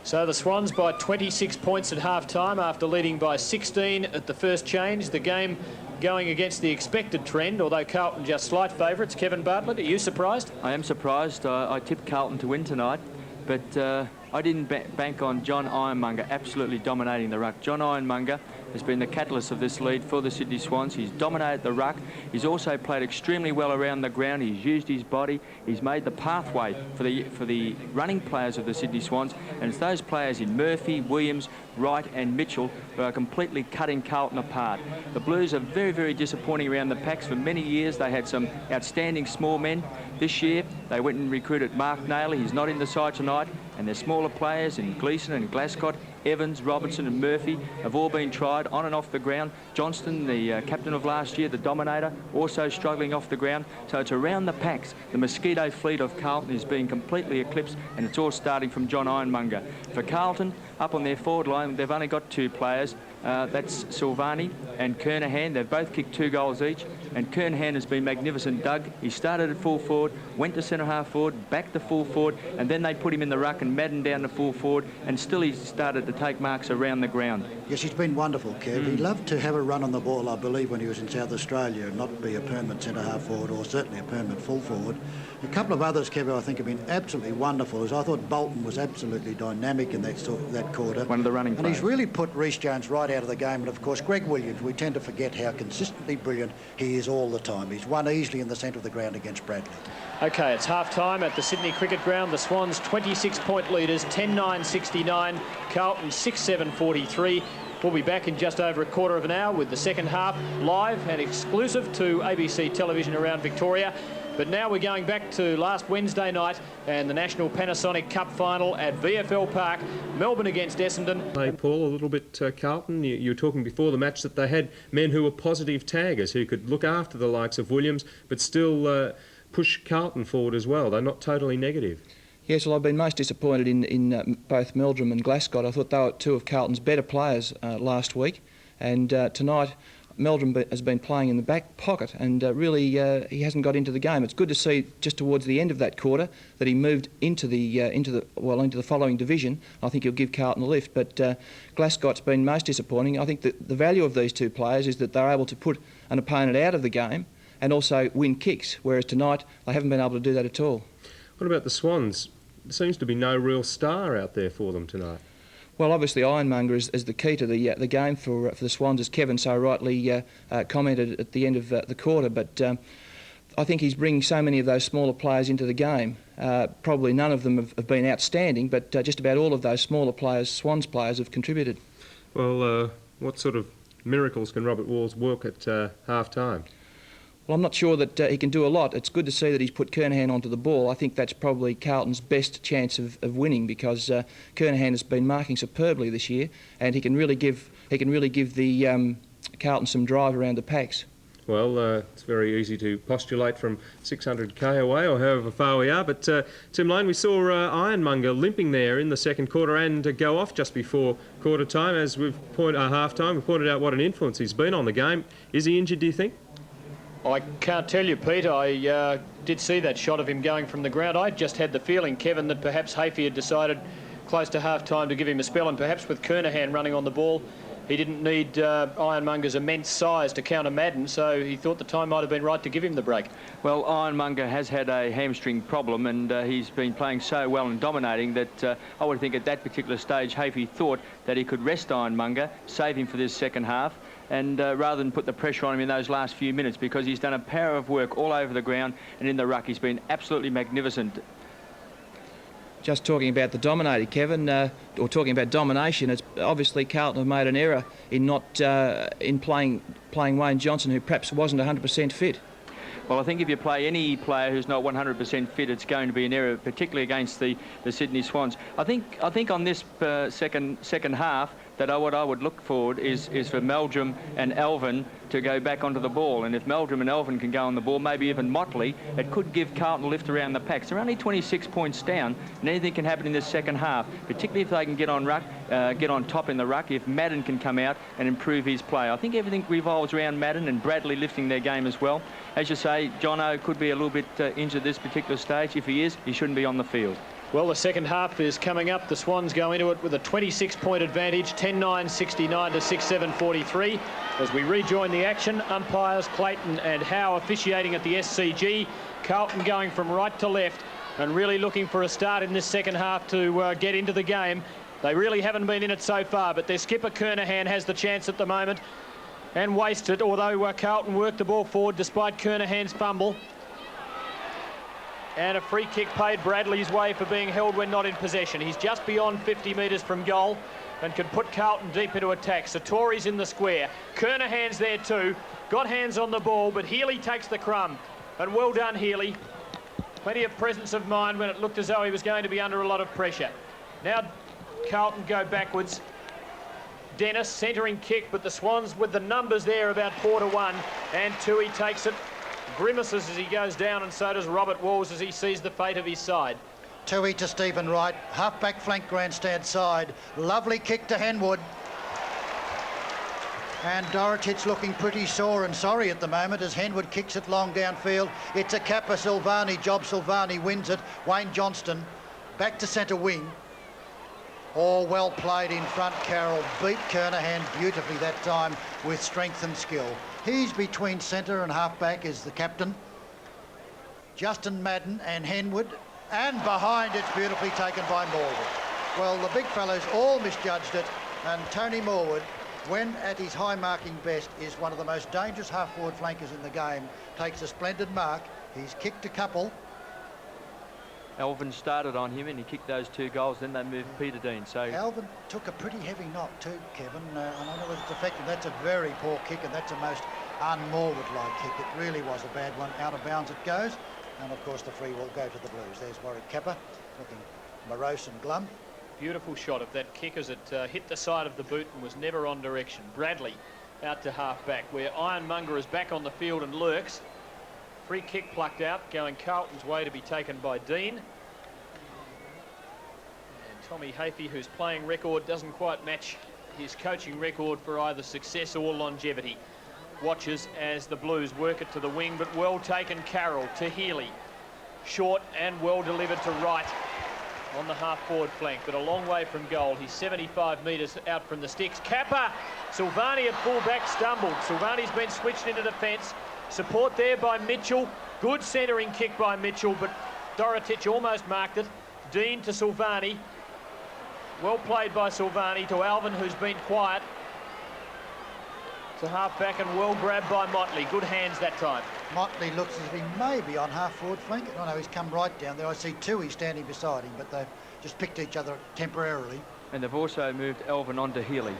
So the Swans by 26 points at half-time after leading by 16 at the first change. The game going against the expected trend, although Carlton just slight favourites. Kevin Bartlett, are you surprised? I am surprised. I tipped Carlton to win tonight, but I didn't bank on John Ironmonger absolutely dominating the ruck. John Ironmonger has been the catalyst of this lead for the Sydney Swans. He's dominated the ruck. He's also played extremely well around the ground. He's used his body. He's made the pathway for the running players of the Sydney Swans. And it's those players in Murphy, Williams, Wright and Mitchell who are completely cutting Carlton apart. The Blues are very, very disappointing around the packs. For many years they had some outstanding small men. This year they went and recruited Mark Naylor. He's not in the side tonight. And their smaller players in Gleeson and Glascott, Evans, Robertson and Murphy have all been tried on and off the ground. Johnston, the captain of last year, the dominator, also struggling off the ground. So it's around the packs. The mosquito fleet of Carlton is being completely eclipsed, and it's all starting from John Ironmonger. For Carlton, up on their forward line, they've only got two players. That's Silvani and Kernahan. They've both kicked 2 goals each, and Kernahan has been magnificent, Doug. He started at full forward, went to centre half forward, back to full forward, and then they put him in the ruck and Madden down to full forward, and still he started to take marks around the ground. Yes, he's been wonderful, Kev. He loved to have a run on the ball, I believe, when he was in South Australia, and not be a permanent centre half forward or certainly a permanent full forward. A couple of others, Kev, I think have been absolutely wonderful. As I thought Bolton was absolutely dynamic in that quarter. One of the running players. And he's really put Rhys Jones right out of the game. And of course, Greg Williams, we tend to forget how consistently brilliant he is all the time. He's won easily in the centre of the ground against Bradley. OK, it's half-time at the Sydney Cricket Ground. The Swans 26-point leaders, 10-9-69. Carlton 6-7-43. We'll be back in just over a quarter of an hour with the second half live and exclusive to ABC television around Victoria. But now we're going back to last Wednesday night and the National Panasonic Cup final at VFL Park, Melbourne against Essendon. Hey, Paul, a little bit Carlton. You were talking before the match that they had men who were positive taggers who could look after the likes of Williams but still push Carlton forward as well. They're not totally negative. Yes, well, I've been most disappointed in both Meldrum and Glascott. I thought they were two of Carlton's better players last week, and tonight Meldrum has been playing in the back pocket, and really he hasn't got into the game. It's good to see just towards the end of that quarter that he moved into the following division. I think he'll give Carlton a lift, but Glascott's been most disappointing. I think that the value of these two players is that they're able to put an opponent out of the game and also win kicks, whereas tonight they haven't been able to do that at all. What about the Swans? There seems to be no real star out there for them tonight. Well, obviously Ironmonger is the key to the game for the Swans, as Kevin so rightly commented at the end of the quarter. But I think he's bringing so many of those smaller players into the game. Probably none of them have been outstanding, but just about all of those smaller players, Swans players, have contributed. Well, what sort of miracles can Robert Walls work at half-time? Well, I'm not sure that he can do a lot. It's good to see that he's put Kernahan onto the ball. I think that's probably Carlton's best chance of winning, because Kernahan has been marking superbly this year, and he can really give the Carlton some drive around the packs. Well, it's very easy to postulate from 600k away or however far we are, but Tim Lane, we saw Ironmonger limping there in the second quarter and go off just before quarter time. As we've half-time, we've pointed out what an influence he's been on the game. Is he injured, do you think? I can't tell you, Pete. I did see that shot of him going from the ground. I just had the feeling, Kevin, that perhaps Hafey had decided close to half-time to give him a spell, and perhaps with Kernahan running on the ball, he didn't need Ironmonger's immense size to counter Madden, so he thought the time might have been right to give him the break. Well, Ironmonger has had a hamstring problem, and he's been playing so well and dominating that I would think at that particular stage Hafey thought that he could rest Ironmonger, save him for this second half, and rather than put the pressure on him in those last few minutes, because he's done a power of work all over the ground, and in the ruck he's been absolutely magnificent. Just talking about the dominator, Kevin, or talking about domination, it's obviously Carlton have made an error in not playing Wayne Johnson, who perhaps wasn't 100% fit. Well, I think if you play any player who's not 100% fit, it's going to be an error, particularly against the Sydney Swans. I think on this second half that what I would look forward is for Meldrum and Alvin to go back onto the ball. And if Meldrum and Alvin can go on the ball, maybe even Motley, it could give Carlton a lift around the packs. They're only 26 points down, and anything can happen in this second half, particularly if they can get on top in the ruck, if Madden can come out and improve his play. I think everything revolves around Madden and Bradley lifting their game as well. As you say, Jono could be a little bit injured this particular stage. If he is, he shouldn't be on the field. Well, the second half is coming up. The Swans go into it with a 26-point advantage, 10-9-69 to 6-7-43. As we rejoin the action, umpires Clayton and Howe officiating at the SCG. Carlton going from right to left and really looking for a start in this second half to get into the game. They really haven't been in it so far, but their skipper Kernahan has the chance at the moment and wastes it, although Carlton worked the ball forward despite Kernahan's fumble. And a free kick paid Bradley's way for being held when not in possession. He's just beyond 50 metres from goal and can put Carlton deep into attack. Satori's in the square. Kernahan's there too. Got hands on the ball, but Healy takes the crumb. And well done, Healy. Plenty of presence of mind when it looked as though he was going to be under a lot of pressure. Now Carlton go backwards. Dennis centering kick, but the Swans with the numbers there about 4-1. And Tui takes it. Grimaces as he goes down, and so does Robert Walls as he sees the fate of his side. Tui to Stephen Wright, half-back flank grandstand side. Lovely kick to Henwood. And Dorotich looking pretty sore and sorry at the moment as Henwood kicks it long downfield. It's a Kappa Silvani job. Silvani wins it. Wayne Johnston back to centre wing. All well played in front. Carroll beat Kernahan beautifully that time with strength and skill. He's between centre and half-back is the captain. Justin Madden and Henwood. And behind it's beautifully taken by Morwood. Well, the big fellows all misjudged it. And Tony Morwood, when at his high marking best, is one of the most dangerous half-forward flankers in the game. Takes a splendid mark. He's kicked a couple. Alvin started on him and he kicked those 2 goals, then they moved Peter Dean. So Alvin took a pretty heavy knock too, Kevin. And I know it's effective. That's a very poor kick, and that's a most un-Morwood-like kick. It really was a bad one. Out of bounds it goes. And of course the free will go to the Blues. There's Warwick Kappa looking morose and glum. Beautiful shot of that kick as it hit the side of the boot and was never on direction. Bradley out to half-back where Ironmonger is back on the field and lurks. Free kick plucked out, going Carlton's way to be taken by Dean. And Tommy Hafey, whose playing record doesn't quite match his coaching record for either success or longevity, watches as the Blues work it to the wing, but well taken Carroll to Healy. Short and well delivered to Wright on the half-forward flank, but a long way from goal. He's 75 metres out from the sticks. Kappa! Silvani at full-back stumbled. Silvani's been switched into defence. Support there by Mitchell. Good centering kick by Mitchell, but Dorotich almost marked it. Dean to Silvani. Well played by Silvani to Alvin, who's been quiet. To half-back and well grabbed by Motley. Good hands that time. Motley looks as if he may be on half-forward flank. I know he's come right down there. I see Tui standing beside him, but they've just picked each other temporarily. And they've also moved Alvin onto Healy.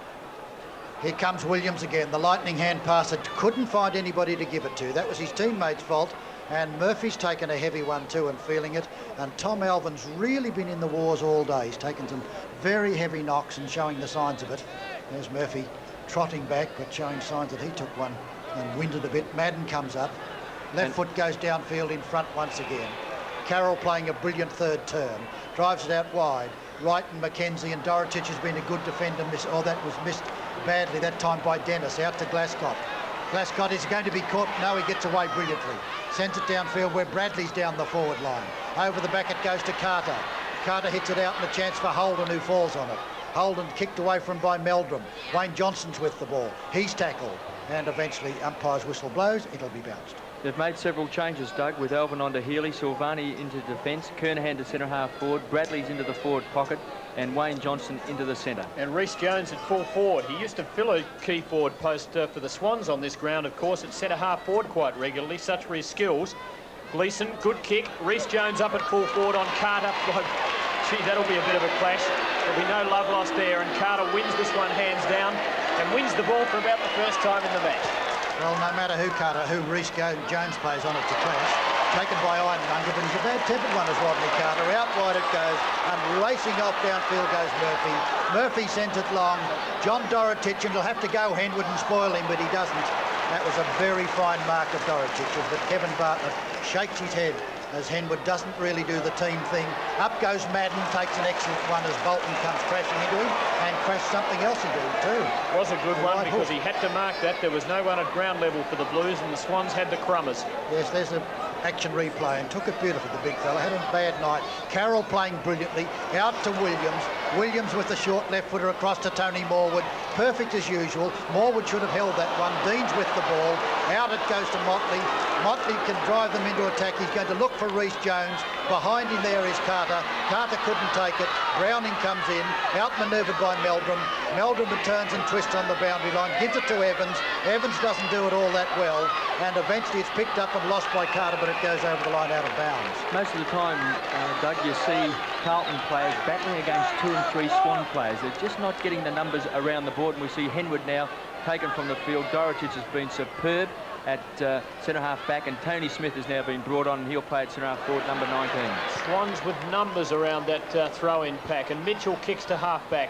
Here comes Williams again. The lightning hand pass that couldn't find anybody to give it to. That was his teammate's fault. And Murphy's taken a heavy one too and feeling it. And Tom Alvin's really been in the wars all day. He's taken some very heavy knocks and showing the signs of it. There's Murphy trotting back but showing signs that he took one and winded a bit. Madden comes up. Left foot goes downfield in front once again. Carroll playing a brilliant third term. Drives it out wide. Wright and Mackenzie, and Dorotich has been a good defender. That was missed badly that time by Dennis. Out to Glascott. Glascott is going to be caught. No, he gets away brilliantly. Sends it downfield where Bradley's down the forward line. Over the back it goes to Carter. Carter hits it out and a chance for Holden, who falls on it. Holden kicked away from by Meldrum. Wayne Johnson's with the ball. He's tackled. And eventually umpire's whistle blows. It'll be bounced. They've made several changes, Doug, with Alvin onto Healy, Silvani into defence, Kernahan to centre half forward, Bradley's into the forward pocket, and Wayne Johnson into the centre. And Rhys Jones at full forward. He used to fill a key forward post for the Swans on this ground, of course, at centre half forward quite regularly. Such were his skills. Gleeson, good kick. Rhys Jones up at full forward on Carter. Gee, that'll be a bit of a clash. There'll be no love lost there, and Carter wins this one hands down and wins the ball for about the first time in the match. Well, no matter who Rhys Jones plays on, it's a clash. Taken by Ironmonger, but he's a bad-tempered one as Rodney Carter. Out wide it goes, and racing off downfield goes Murphy. Murphy sends it long. John Dorotich, and he'll have to go Henwood and spoil him, but he doesn't. That was a very fine mark of Dorotich's, but Kevin Bartlett shakes his head as Henwood doesn't really do the team thing. Up goes Madden, takes an excellent one as Bolton comes crashing into him and crashed something else into him too. Was a good one because he had to mark that. There was no one at ground level for the Blues and the Swans had the crummers. Yes, there's a action replay and took it beautiful, the big fella. Had a bad night. Carroll playing brilliantly. Out to Williams. Williams with the short left footer across to Tony Morwood. Perfect as usual. Morwood should have held that one. Dean's with the ball. Out it goes to Motley. Motley can drive them into attack. He's going to look for Rhys Jones. Behind him there is Carter. Carter couldn't take it. Browning comes in. Outmanoeuvred by Meldrum. Meldrum returns and twists on the boundary line. Gives it to Evans. Evans doesn't do it all that well. And eventually it's picked up and lost by Carter, but it goes over the line out of bounds. Most of the time, Doug, you see Carlton players battling against 2 and 3 Swan players. They're just not getting the numbers around the board, and we see Henwood now taken from the field. Dorotich has been superb at centre-half back, and Tony Smith has now been brought on, and he'll play at centre-half forward, number 19. Swans with numbers around that throw-in pack, and Mitchell kicks to half-back.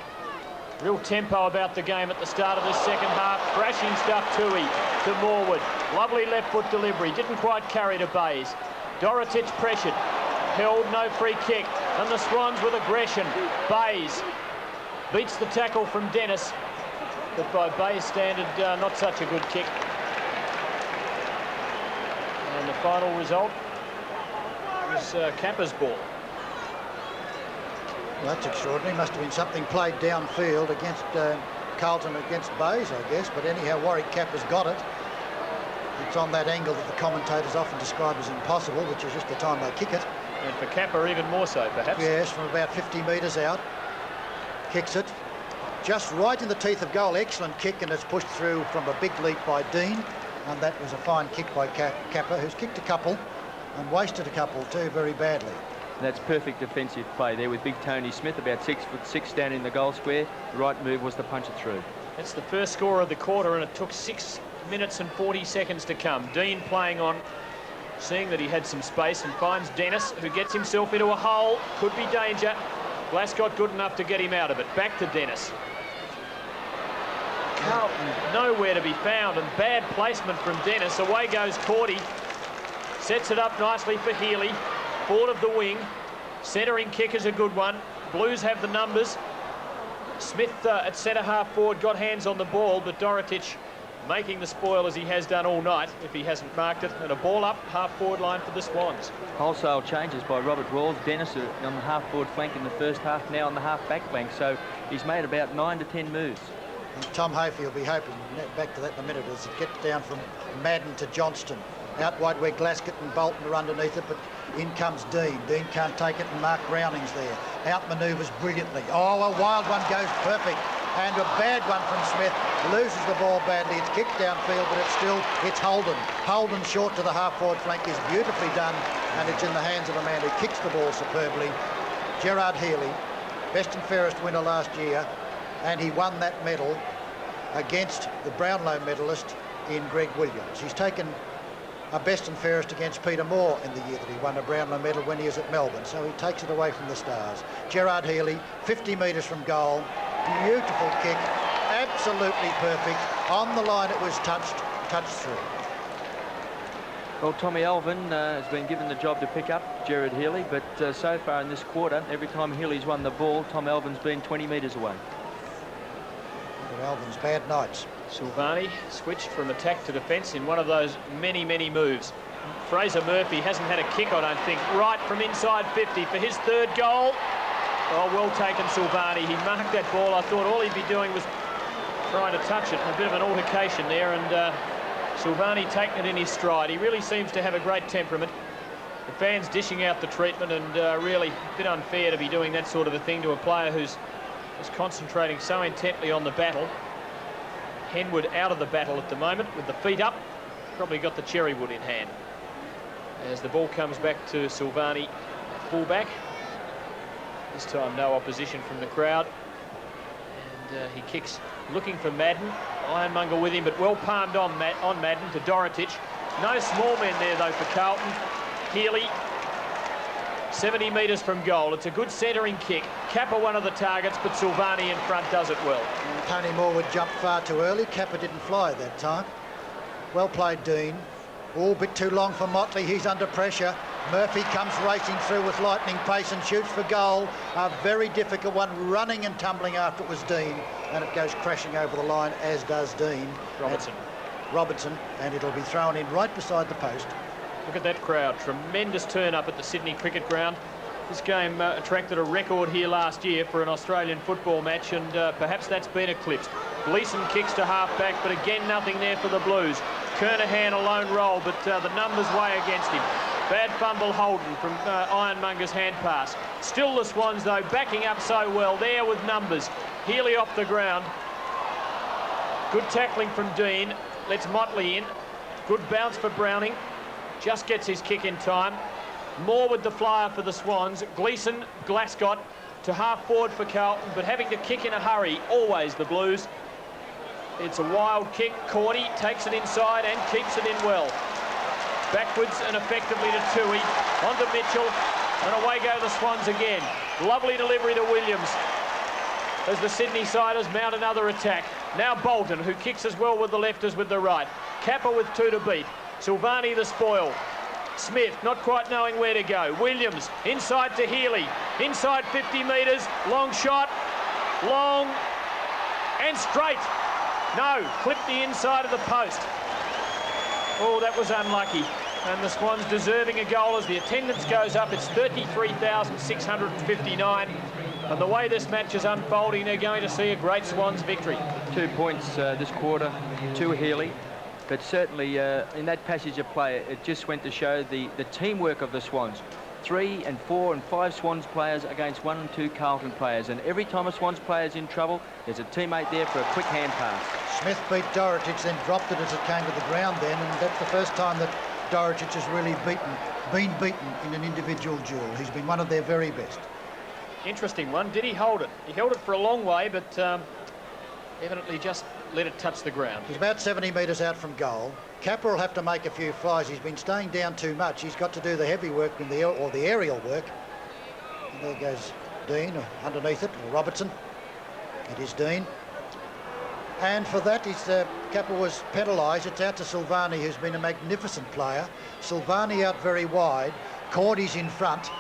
Real tempo about the game at the start of this second half. Crashing stuff, Tui to Morwood. Lovely left foot delivery. Didn't quite carry to Bays. Dorotich pressured. Held, no free kick. And the Swans with aggression. Bays beats the tackle from Dennis. But by Bays standard, not such a good kick. And the final result was Kappa's ball. Well, that's extraordinary. Must have been something played downfield against Carlton against Bays, I guess. But anyhow, Warwick Kappa's got it. It's on that angle that the commentators often describe as impossible, which is just the time they kick it. And for Kappa, even more so, perhaps. Yes, from about 50 metres out. Kicks it. Just right in the teeth of goal. Excellent kick, and it's pushed through from a big leap by Dean. And that was a fine kick by Kappa, who's kicked a couple and wasted a couple too very badly. That's perfect defensive play there with big Tony Smith, about 6'6" down in the goal square. The right move was to punch it through. It's the first score of the quarter, and it took 6 minutes and 40 seconds to come. Dean playing on, seeing that he had some space, and finds Dennis, who gets himself into a hole. Could be danger. Glasgow good enough to get him out of it. Back to Dennis. Carlton nowhere to be found, and bad placement from Dennis. Away goes Cordy. Sets it up nicely for Healy. Forward of the wing. Centering kick is a good one. Blues have the numbers. Smith at centre half forward got hands on the ball, but Dorotich making the spoil as he has done all night if he hasn't marked it. And a ball up half forward line for the Swans. Wholesale changes by Robert Walls. Dennis on the half forward flank in the first half, now on the half back flank. So he's made about 9 to 10 moves. And Tom Hafey will be hoping, back to that in a minute, as it gets down from Madden to Johnston. Out wide where Glasgow and Bolton are underneath it, but in comes Dean. Dean can't take it, and Mark Browning's there. Outmanoeuvres brilliantly. Oh, a wild one goes perfect. And a bad one from Smith. Loses the ball badly. It's kicked downfield, but it's Holden. Holden short to the half-forward flank is beautifully done, and it's in the hands of a man who kicks the ball superbly. Gerard Healy, best and fairest winner last year, and he won that medal against the Brownlow medalist in Greg Williams. He's taken a best and fairest against Peter Moore in the year that he won a Brownlow medal when he was at Melbourne, so he takes it away from the Stars. Gerard Healy, 50 metres from goal, beautiful kick, absolutely perfect. On the line it was touched through. Well, Tommy Alvin has been given the job to pick up Gerard Healy, but so far in this quarter, every time Healy's won the ball, Tom Alvin's been 20 metres away. Alvin's bad nights. Silvani switched from attack to defence in one of those many, many moves. Fraser Murphy hasn't had a kick, I don't think. Right from inside 50 for his third goal. Oh, well taken, Silvani. He marked that ball. I thought all he'd be doing was trying to touch it. A bit of an altercation there, and Silvani taking it in his stride. He really seems to have a great temperament. The fans dishing out the treatment, and really a bit unfair to be doing that sort of a thing to a player who's concentrating so intently on the battle. Henwood out of the battle at the moment with the feet up. Probably got the cherry wood in hand. As the ball comes back to Silvani, fullback. This time no opposition from the crowd. And he kicks looking for Madden. Ironmonger with him, but well palmed on Madden to Dorotich. No small men there though for Carlton. Healy, 70 metres from goal. It's a good centering kick. Kappa one of the targets, but Silvani in front does it well. Tony Morwood jumped far too early. Kappa didn't fly at that time. Well played, Dean. Oh, a bit too long for Motley. He's under pressure. Murphy comes racing through with lightning pace and shoots for goal. A very difficult one, running and tumbling after it was Dean. And it goes crashing over the line, as does Dean. Robertson, and it'll be thrown in right beside the post. Look at that crowd. Tremendous turn up at the Sydney Cricket Ground. This game attracted a record here last year for an Australian football match, and perhaps that's been eclipsed. Gleeson kicks to half-back, but again, nothing there for the Blues. Kernahan a lone roll, but the numbers weigh against him. Bad fumble Holden from Ironmonger's hand pass. Still the Swans, though, backing up so well there with numbers. Healy off the ground. Good tackling from Dean. Lets Motley in. Good bounce for Browning. Just gets his kick in time. Moore with the flyer for the Swans. Gleeson, Glascott to half forward for Carlton, but having to kick in a hurry, always the Blues. It's a wild kick. Cordy takes it inside and keeps it in well. Backwards and effectively to Toohey. On to Mitchell, and away go the Swans again. Lovely delivery to Williams as the Sydney-siders mount another attack. Now Bolton, who kicks as well with the left as with the right. Kappa with 2 to beat. Silvani the spoil. Smith not quite knowing where to go. Williams inside to Healy. Inside 50 metres. Long shot. Long and straight. No, clipped the inside of the post. Oh, that was unlucky. And the Swans deserving a goal as the attendance goes up. It's 33,659. And the way this match is unfolding, they're going to see a great Swans victory. 2 points this quarter to Healy. But certainly in that passage of play, it just went to show the teamwork of the Swans. 3 and 4 and 5 Swans players against 1 and 2 Carlton players. And every time a Swans player is in trouble, there's a teammate there for a quick hand pass. Smith beat Dorotic, then dropped it as it came to the ground then, and that's the first time that Dorotic has really been beaten in an individual duel. He's been one of their very best. Interesting one. Did he hold it? He held it for a long way, but evidently just let it touch the ground. He's about 70 metres out from goal. Kappa will have to make a few flies. He's been staying down too much. He's got to do the heavy work or the aerial work. And there goes Dean underneath it, or Robertson. It is Dean. And for that, Kappa was penalised. It's out to Silvani, who's been a magnificent player. Silvani out very wide. Cordy's in front.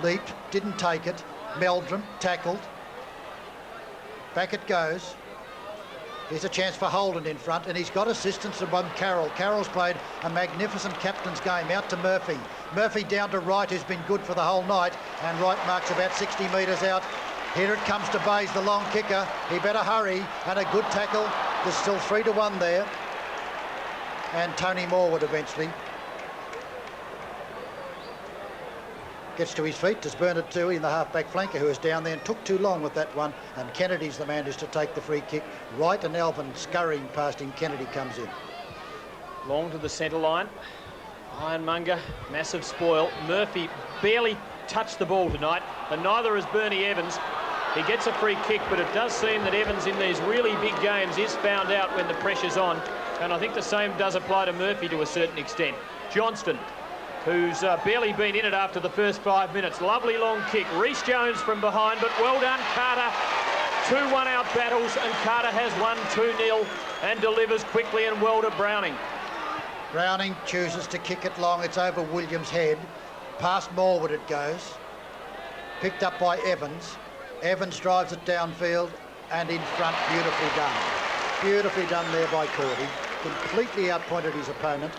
Leaped, didn't take it. Meldrum tackled. Back it goes. Here's a chance for Holden in front, and he's got assistance from Carroll. Carroll's played a magnificent captain's game. Out to Murphy. Murphy down to Wright, who's been good for the whole night, and Wright marks about 60 metres out. Here it comes to Bays, the long kicker. He better hurry, and a good tackle. There's still 3-1 there. And Tony Moore eventually gets to his feet. Does Bernard Toohey in the half-back flanker, who is down there and took too long with that one, and Kennedy's the man who's to take the free kick. Wright and Alvin scurrying past him. Kennedy comes in. Long to the centre line. Ironmonger, massive spoil. Murphy barely touched the ball tonight, and neither has Bernie Evans. He gets a free kick, but it does seem that Evans in these really big games is found out when the pressure's on, and I think the same does apply to Murphy to a certain extent. Johnston, who's barely been in it after the first 5 minutes. Lovely long kick. Rhys Jones from behind, but well done, Carter. 2 one-out battles, and Carter has won 2-0 and delivers quickly and well to Browning. Browning chooses to kick it long. It's over Williams' head. Past Morwood it goes. Picked up by Evans. Evans drives it downfield and in front. Beautifully done. Beautifully done there by Cordy. Completely outpointed his opponent.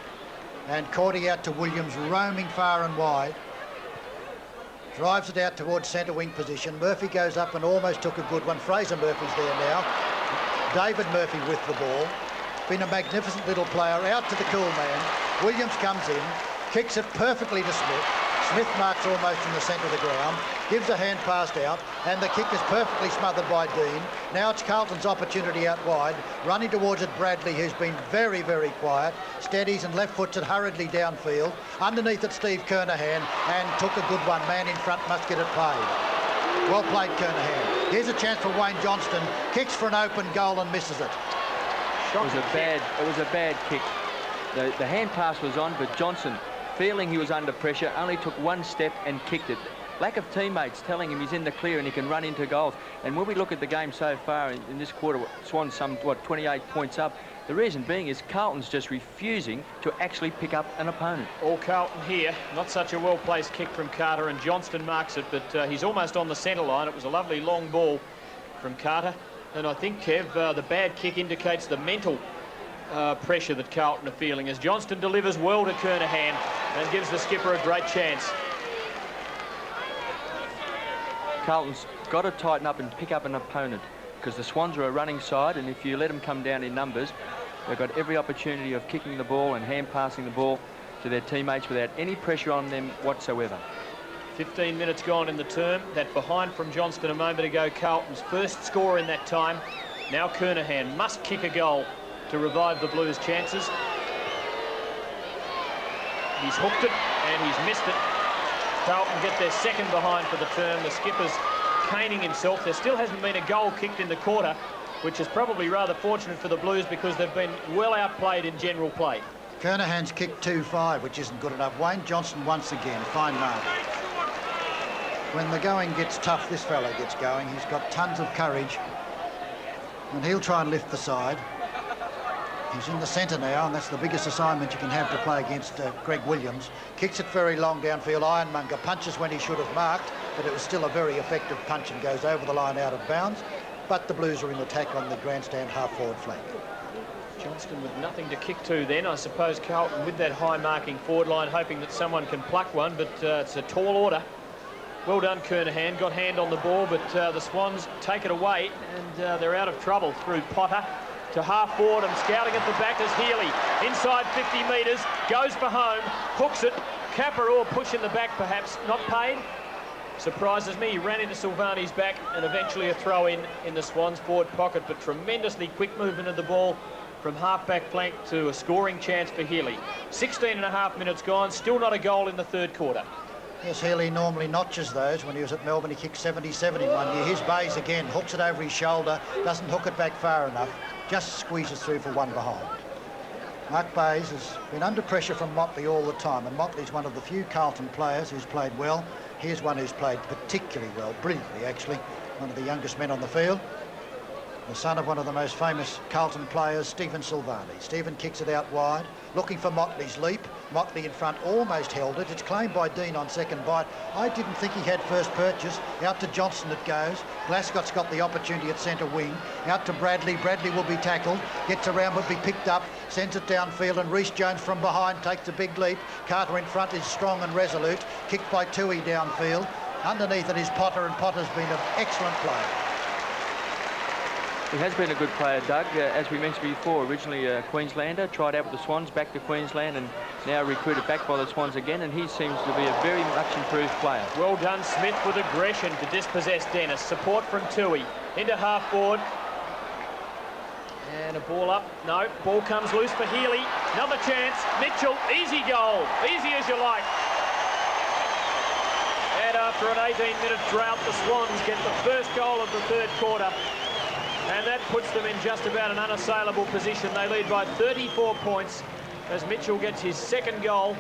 And Cordy out to Williams, roaming far and wide. Drives it out towards centre wing position. Murphy goes up and almost took a good one. Fraser Murphy's there now. David Murphy with the ball. Been a magnificent little player. Out to the cool man. Williams comes in, kicks it perfectly to Smith. Smith marks almost in the centre of the ground. Gives a hand pass out, and the kick is perfectly smothered by Dean. Now it's Carlton's opportunity out wide. Running towards it, Bradley, who's been very, very quiet. Steadies and left foots it hurriedly downfield. Underneath it, Steve Kernahan, and took a good one. Man in front must get it paid. Well played, Kernahan. Here's a chance for Wayne Johnston. Kicks for an open goal and misses it. It was a bad kick. The hand pass was on, but Johnson, feeling he was under pressure, only took one step and kicked it. Lack of teammates telling him he's in the clear and he can run into goals. And when we look at the game so far in this quarter, Swans some 28 points up. The reason being is Carlton's just refusing to actually pick up an opponent. All Carlton here. Not such a well-placed kick from Carter, and Johnston marks it, but he's almost on the centre line. It was a lovely long ball from Carter. And I think, Kev, the bad kick indicates the mental pressure that Carlton are feeling as Johnston delivers well to Kernahan and gives the skipper a great chance. Carlton's got to tighten up and pick up an opponent, because the Swans are a running side, and if you let them come down in numbers, they've got every opportunity of kicking the ball and hand passing the ball to their teammates without any pressure on them whatsoever. 15 minutes gone in the term. That behind from Johnston a moment ago, Carlton's first score in that time. Now Kernahan must kick a goal to revive the Blues' chances. He's hooked it and he's missed it. Carlton get their second behind for the term. The skipper's caning himself. There still hasn't been a goal kicked in the quarter, which is probably rather fortunate for the Blues because they've been well outplayed in general play. Kernahan's kicked 2-5, which isn't good enough. Wayne Johnston once again, fine mark. When the going gets tough, this fella gets going. He's got tons of courage, and he'll try and lift the side. He's in the centre now, and that's the biggest assignment you can have to play against Greg Williams. Kicks it very long downfield. Ironmonger punches when he should have marked, but it was still a very effective punch and goes over the line out of bounds. But the Blues are in attack on the grandstand half-forward flank. Johnston with nothing to kick to then. I suppose Carlton with that high-marking forward line, hoping that someone can pluck one, but it's a tall order. Well done, Kernahan. Got hand on the ball, but the Swans take it away, and they're out of trouble through Potter to half-forward and scouting at the back is Healy. Inside 50 metres, goes for home, hooks it. Kappa or push in the back, perhaps. Not paid. Surprises me. He ran into Silvani's back and eventually a throw in the Swans' forward pocket, but tremendously quick movement of the ball from half-back flank to a scoring chance for Healy. 16.5 minutes gone, still not a goal in the third quarter. Yes, Healy normally notches those. When he was at Melbourne, he kicked 77 in 1 year. His Bays again, hooks it over his shoulder, doesn't hook it back far enough, just squeezes through for one behind. Mark Bays has been under pressure from Motley all the time, and Motley's one of the few Carlton players who's played well. Here's one who's played particularly well, brilliantly actually, one of the youngest men on the field. The son of one of the most famous Carlton players, Stephen Silvani. Stephen kicks it out wide, looking for Motley's leap. Motley in front almost held it. It's claimed by Dean on second bite. I didn't think he had first purchase. Out to Johnston it goes. Glasgott's got the opportunity at centre wing. Out to Bradley. Bradley will be tackled. Gets around, will be picked up. Sends it downfield, and Rhys Jones from behind takes a big leap. Carter in front is strong and resolute. Kicked by Tui downfield. Underneath it is Potter, and Potter's been an excellent player. He has been a good player, Doug. As we mentioned before, originally a Queenslander, tried out with the Swans, back to Queensland, and now recruited back by the Swans again, and he seems to be a very much improved player. Well done, Smith, with aggression to dispossess Dennis. Support from Tui. Into half-forward. And a ball up. No, ball comes loose for Healy. Another chance. Mitchell, easy goal. Easy as you like. And after an 18-minute drought, the Swans get the first goal of the third quarter. And that puts them in just about an unassailable position. They lead by 34 points as Mitchell gets his second goal.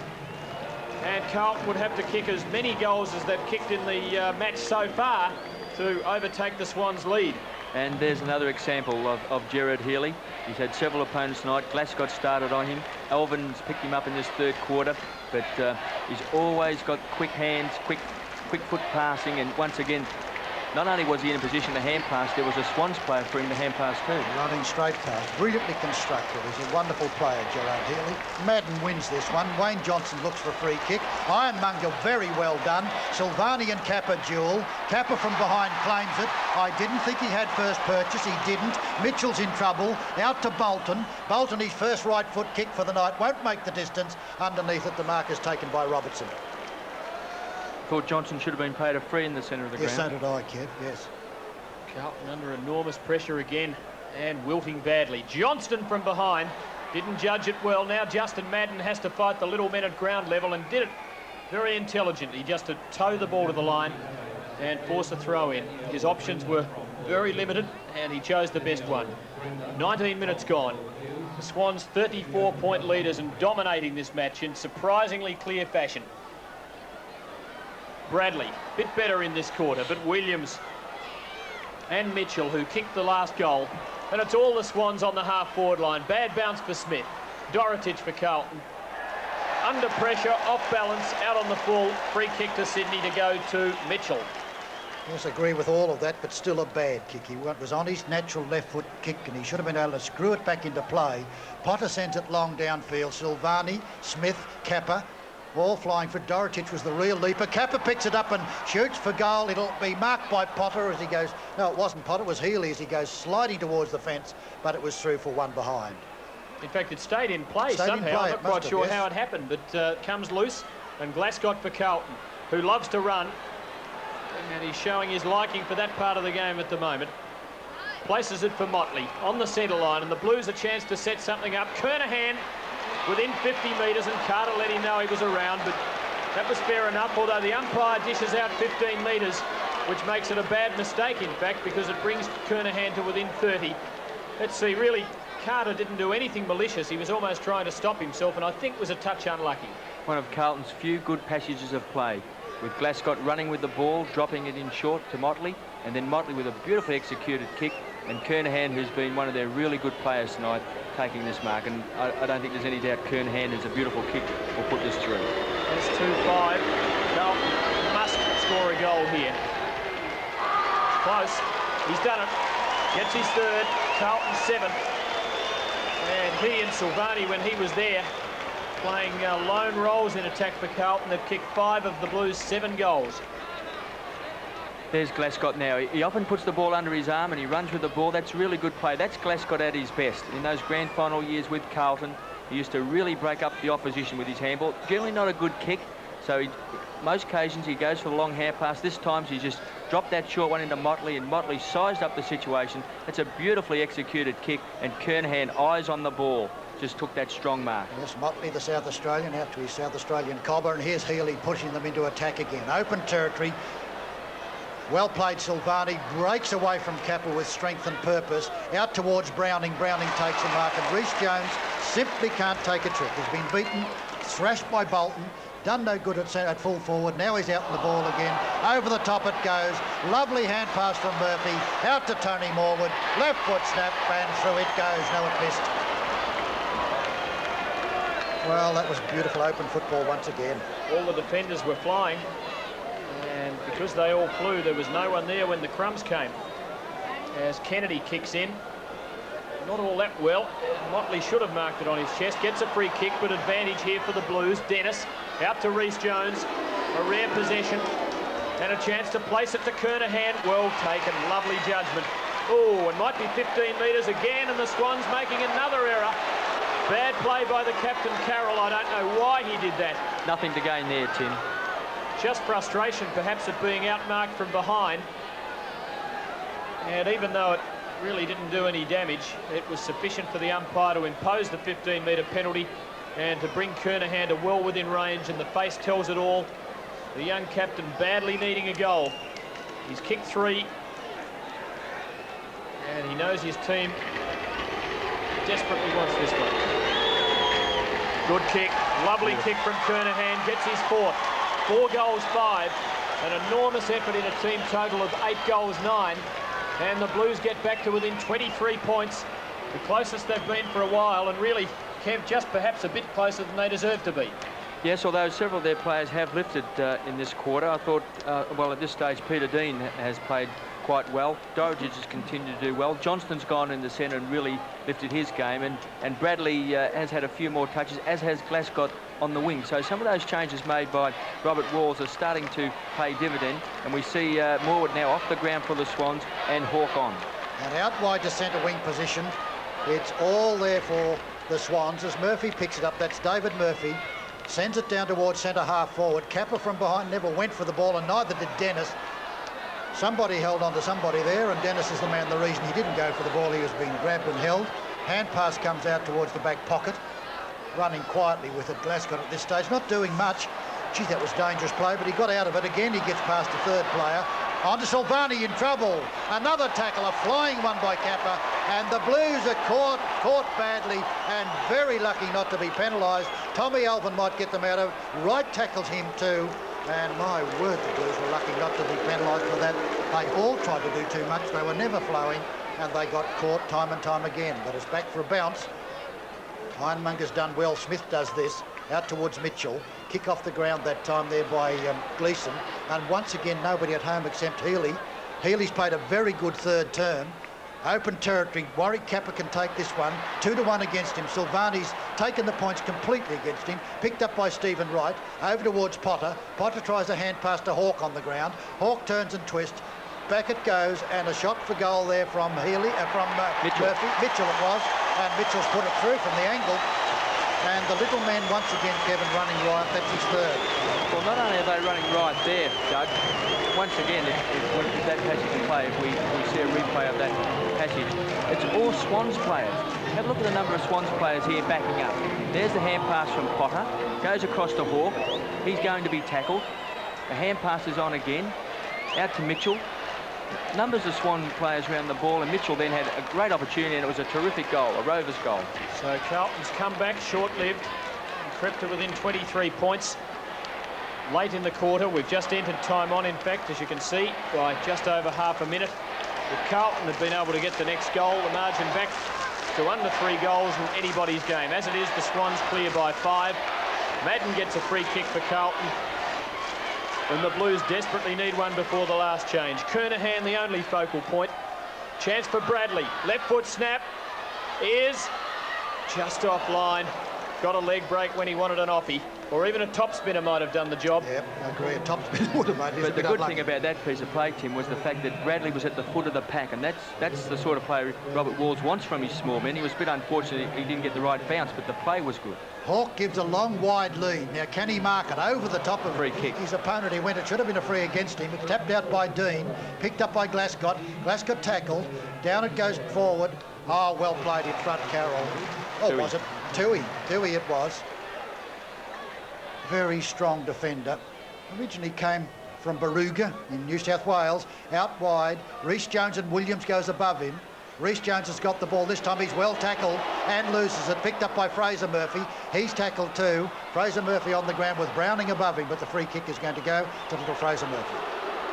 And Carlton would have to kick as many goals as they've kicked in the match so far to overtake the Swans' lead. And there's another example of Gerard Healy. He's had several opponents tonight. Glasgow started on him. Elvin's picked him up in this third quarter. But he's always got quick hands, quick foot passing, and once again, not only was he in a position to hand pass, there was a Swans player for him to hand pass too. Running straight pass, brilliantly constructed. He's a wonderful player, Gerard Healy. Madden wins this one. Wayne Johnson looks for a free kick. Ironmonger, very well done. Silvani and Kappa duel. Kappa from behind claims it. I didn't think he had first purchase. He didn't. Mitchell's in trouble. Out to Bolton. Bolton, his first right foot kick for the night. Won't make the distance. Underneath it, the mark is taken by Robertson. Thought Johnson should have been paid a free in the centre of the ground. Yes, so did I, Kev, yes. Carlton under enormous pressure again and wilting badly. Johnston from behind didn't judge it well. Now Justin Madden has to fight the little men at ground level and did it very intelligently, just to toe the ball to the line and force a throw in. His options were very limited and he chose the best one. 19 minutes gone. The Swans 34-point leaders and dominating this match in surprisingly clear fashion. Bradley, bit better in this quarter, but Williams and Mitchell, who kicked the last goal, and it's all the Swans on the half-forward line. Bad bounce for Smith. Dorotich for Carlton. Under pressure, off balance, out on the full. Free kick to Sydney to go to Mitchell. Yes, I agree with all of that, but still a bad kick. He was on his natural left foot kick and he should have been able to screw it back into play. Potter sends it long downfield. Silvani, Smith, Kappa, all flying for Dorotich was the real leaper. Kappa picks it up and shoots for goal. It'll be marked by Potter as he goes. No, it wasn't Potter, it was Healy as he goes sliding towards the fence, but it was through for one behind. In fact, it stayed in play somehow. I'm not quite sure how it happened, but it comes loose. And Glasgow for Carlton, who loves to run. And he's showing his liking for that part of the game at the moment. Places it for Motley on the centre line, and the Blues a chance to set something up. Kernahan within 50 metres, and Carter let him know he was around, but that was fair enough, although the umpire dishes out 15 metres, which makes it a bad mistake, in fact, because it brings Kernahan to within 30. Let's see, really, Carter didn't do anything malicious. He was almost trying to stop himself, and I think was a touch unlucky. One of Carlton's few good passages of play, with Glasgow running with the ball, dropping it in short to Motley, and then Motley with a beautifully executed kick, and Kernahan, who's been one of their really good players tonight, taking this mark. And I don't think there's any doubt Kernahan is a beautiful kick will put this through. It's 2-5. Carlton must score a goal here. It's close. He's done it. Gets his third. Carlton 7th. And he and Silvani, when he was there, playing lone roles in attack for Carlton, have kicked 5 of the Blues' 7 goals. There's Glasgow now. He often puts the ball under his arm and he runs with the ball. That's really good play. That's Glasgow at his best. In those grand final years with Carlton, he used to really break up the opposition with his handball. Generally not a good kick, so most occasions he goes for the long hand pass. This time he just dropped that short one into Motley, and Motley sized up the situation. It's a beautifully executed kick, and Kernahan, eyes on the ball, just took that strong mark. Yes, Motley, the South Australian, out to his South Australian cobber, and here's Healy pushing them into attack again. Open territory. Well played, Silvani, breaks away from Kappa with strength and purpose, out towards Browning. Browning takes the mark, and Rhys Jones simply can't take a trick. He's been beaten, thrashed by Bolton, done no good at full forward. Now he's out in the ball again. Over the top it goes. Lovely hand pass from Murphy, out to Tony Morwood. Left foot snap, and through it goes. No, it missed. Well, that was beautiful open football once again. All the defenders were flying, and because they all flew, there was no one there when the crumbs came. As Kennedy kicks in, not all that well. Motley should have marked it on his chest. Gets a free kick, but advantage here for the Blues. Dennis out to Rhys Jones. A rare possession and a chance to place it to Kernahan. Well taken, lovely judgment. Oh, it might be 15 metres again, and the Swans making another error. Bad play by the captain, Carroll. I don't know why he did that. Nothing to gain there, Tim. Just frustration, perhaps, at being outmarked from behind. And even though it really didn't do any damage, it was sufficient for the umpire to impose the 15-metre penalty and to bring Kernahan to well within range, and the face tells it all. The young captain badly needing a goal. He's kicked 3, and he knows his team desperately wants this one. Good kick, lovely kick from Kernahan, gets his 4th. 4 goals, 5. An enormous effort in a team total of 8 goals, 9. And the Blues get back to within 23 points, the closest they've been for a while, and really, Kev, just perhaps a bit closer than they deserve to be. Yes, although several of their players have lifted in this quarter. I thought, well, at this stage, Peter Dean has played quite well. Dorotich has continued to do well. Johnston's gone in the centre and really lifted his game, and Bradley has had a few more touches, as has Glasgow on the wing. So some of those changes made by Robert Walls are starting to pay dividend, and we see Morwood now off the ground for the Swans, and Hawke on. And out wide to centre wing position. It's all there for the Swans as Murphy picks it up. That's David Murphy. Sends it down towards centre half forward. Kappa from behind never went for the ball, and neither did Dennis. Somebody held on to somebody there, and Dennis is the man, the reason he didn't go for the ball. He was being grabbed and held. Hand pass comes out towards the back pocket. Running quietly with it, Glasgow at this stage, not doing much. Gee, that was dangerous play, but he got out of it. Again, he gets past the third player. On to Silvani in trouble. Another tackle, a flying one by Kappa, and the Blues are caught badly and very lucky not to be penalised. Tommy Alvin might get them out of it. Wright tackles him too, and my word, the Blues were lucky not to be penalised for that. They all tried to do too much. They were never flowing, and they got caught time and time again. But it's back for a bounce. Ironmonger's done well. Smith does this. Out towards Mitchell. Kick off the ground that time there by Gleeson. and once again nobody at home except Healy. Healy's played a very good third term. Open territory, Warwick Kappa can take this one, 2-1 against him. Silvani's taken the points completely against him, picked up by Stephen Wright, over towards Potter. Potter tries a hand pass to Hawke on the ground. Hawke turns and twists, back it goes, and a shot for goal there from Healy, Mitchell. Murphy. Mitchell it was, and Mitchell's put it through from the angle. And the little man once again, Kevin, running right, that's his third. Well, not only are they running right there, Doug, once again, if that passage of play, if we see a replay of that passage, it's all Swans players. Have a look at the number of Swans players here backing up. There's the hand pass from Potter, goes across to Hawke. He's going to be tackled. The hand pass is on again, out to Mitchell. Numbers of Swan players around the ball, and Mitchell then had a great opportunity, and it was a terrific goal, a Rovers goal. So Carlton's come back short-lived and crept to within 23 points. Late in the quarter, we've just entered time on, in fact, as you can see, by just over half a minute. If Carlton had been able to get the next goal, the margin back to under 3 goals in anybody's game. As it is, the Swans clear by 5. Madden gets a free kick for Carlton, and the Blues desperately need one before the last change. Kernahan, the only focal point. Chance for Bradley. Left foot snap is just offline. Got a leg break when he wanted an offie. Or even a top spinner might have done the job. Yep, I agree. A top spinner would have made it. But the good thing about that piece of play, Tim, was the fact that Bradley was at the foot of the pack, and that's the sort of player Robert Walls wants from his small men. He was a bit unfortunate he didn't get the right bounce, but the play was good. Hawke gives a long, wide lead. Now, can he mark it over the top of free kick. His opponent? He went. It should have been a free against him. It's tapped out by Dean, picked up by Glascott. Glascott tackled. Down it goes forward. Oh, well played in front, Carroll. Oh, Tui. was it? Tui it was. Very strong defender. Originally came from Baruga in New South Wales. Out wide. Rhys Jones and Williams goes above him. Rhys Jones has got the ball. This time he's well tackled and loses it. Picked up by Fraser Murphy. He's tackled too. Fraser Murphy on the ground with Browning above him, but the free kick is going to go to little Fraser Murphy.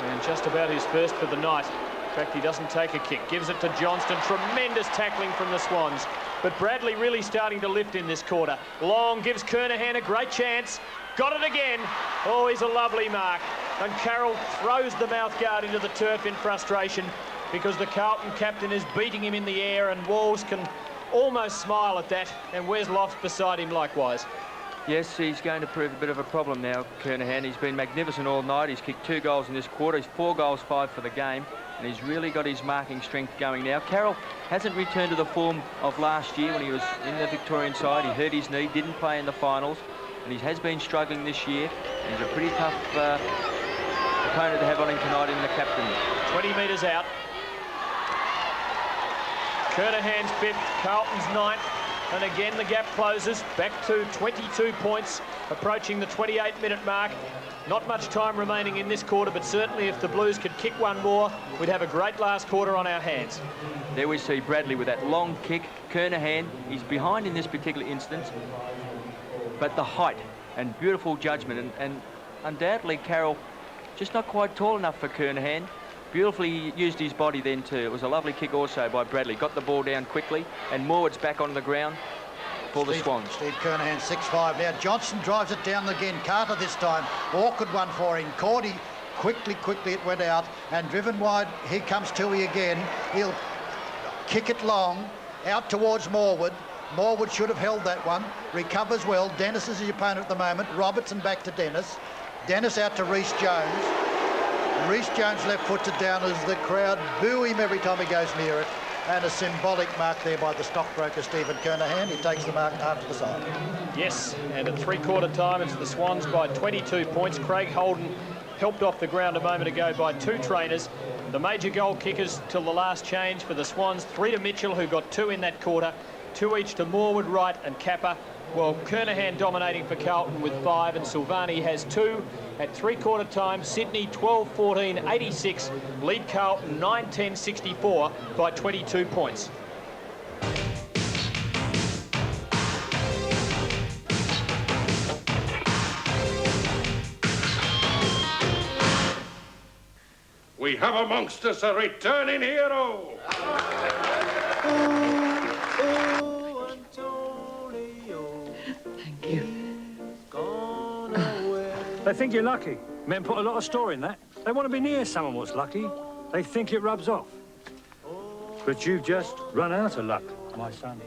And just about his first for the night. In fact, he doesn't take a kick. Gives it to Johnston. Tremendous tackling from the Swans. But Bradley really starting to lift in this quarter. Long gives Kernahan a great chance. Got it again. Oh, he's a lovely mark. And Carroll throws the mouthguard into the turf in frustration because the Carlton captain is beating him in the air, and Walls can almost smile at that. And where's Lofts beside him likewise? Yes, he's going to prove a bit of a problem now, Kernahan. He's been magnificent all night. He's kicked 2 goals in this quarter. He's 4 goals, 5 for the game. And he's really got his marking strength going now. Carroll hasn't returned to the form of last year when he was in the Victorian side. He hurt his knee, didn't play in the finals. And he has been struggling this year. He's a pretty tough opponent to have on him tonight in the captain. 20 metres out. Kernahan's 5th, Carlton's 9th. And again, the gap closes back to 22 points, approaching the 28-minute mark. Not much time remaining in this quarter, but certainly if the Blues could kick one more, we'd have a great last quarter on our hands. There we see Bradley with that long kick. Kernahan, he's behind in this particular instance, but the height and beautiful judgment, and undoubtedly Carroll just not quite tall enough for Kernahan. Beautifully used his body then too. It was a lovely kick also by Bradley. Got the ball down quickly, and Morwood's back on the ground for the Swans. Steve Kernahan, 6'5". Now Johnson drives it down again. Carter this time. Awkward one for him. Cordy, quickly it went out, and driven wide. Here comes Tui again. He'll kick it long, out towards Morwood. Morwood should have held that one. Recovers well. Dennis is his opponent at the moment. Robertson back to Dennis. Dennis out to Rhys Jones. Rhys Jones left foot to down as the crowd boo him every time he goes near it. And a symbolic mark there by the stockbroker Stephen Kernahan. He takes the mark after the side. Yes, and at three-quarter time, it's the Swans by 22 points. Craig Holden helped off the ground a moment ago by 2 trainers. The major goal kickers till the last change for the Swans. 3 to Mitchell, who got 2 in that quarter. 2 each to Morwood, Wright and Kappa. Well, Kernahan dominating for Carlton with 5, and Silvani has 2. At three-quarter time, Sydney 12-14, 86, lead Carlton 9-10, 64 by 22 points. We have amongst us a returning hero. Thank you. They think you're lucky. Men put a lot of store in that. They want to be near someone what's lucky. They think it rubs off. But you've just run out of luck, my son.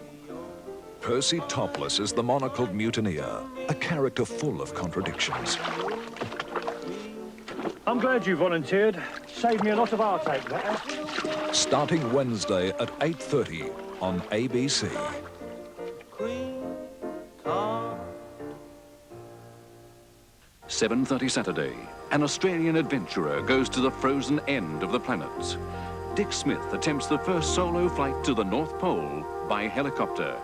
Percy Topless is the monocled mutineer, a character full of contradictions. I'm glad you volunteered. Saved me a lot of heartache, that. Starting Wednesday at 8:30 on ABC. 7:30 Saturday. An Australian adventurer goes to the frozen end of the planet. Dick Smith attempts the first solo flight to the North Pole by helicopter.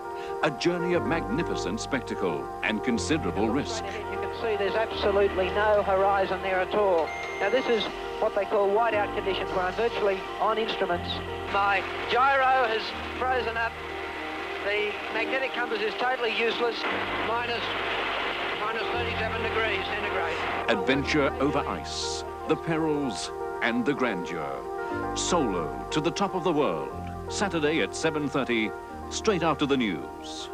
A journey of magnificent spectacle and considerable risk. You can see there's absolutely no horizon there at all. Now this is what they call whiteout conditions, where I'm virtually on instruments. My gyro has frozen up. The magnetic compass is totally useless. Minus 37 degrees centigrade. Adventure over ice, the perils and the grandeur. Solo to the top of the world. Saturday at 7:30, straight after the news.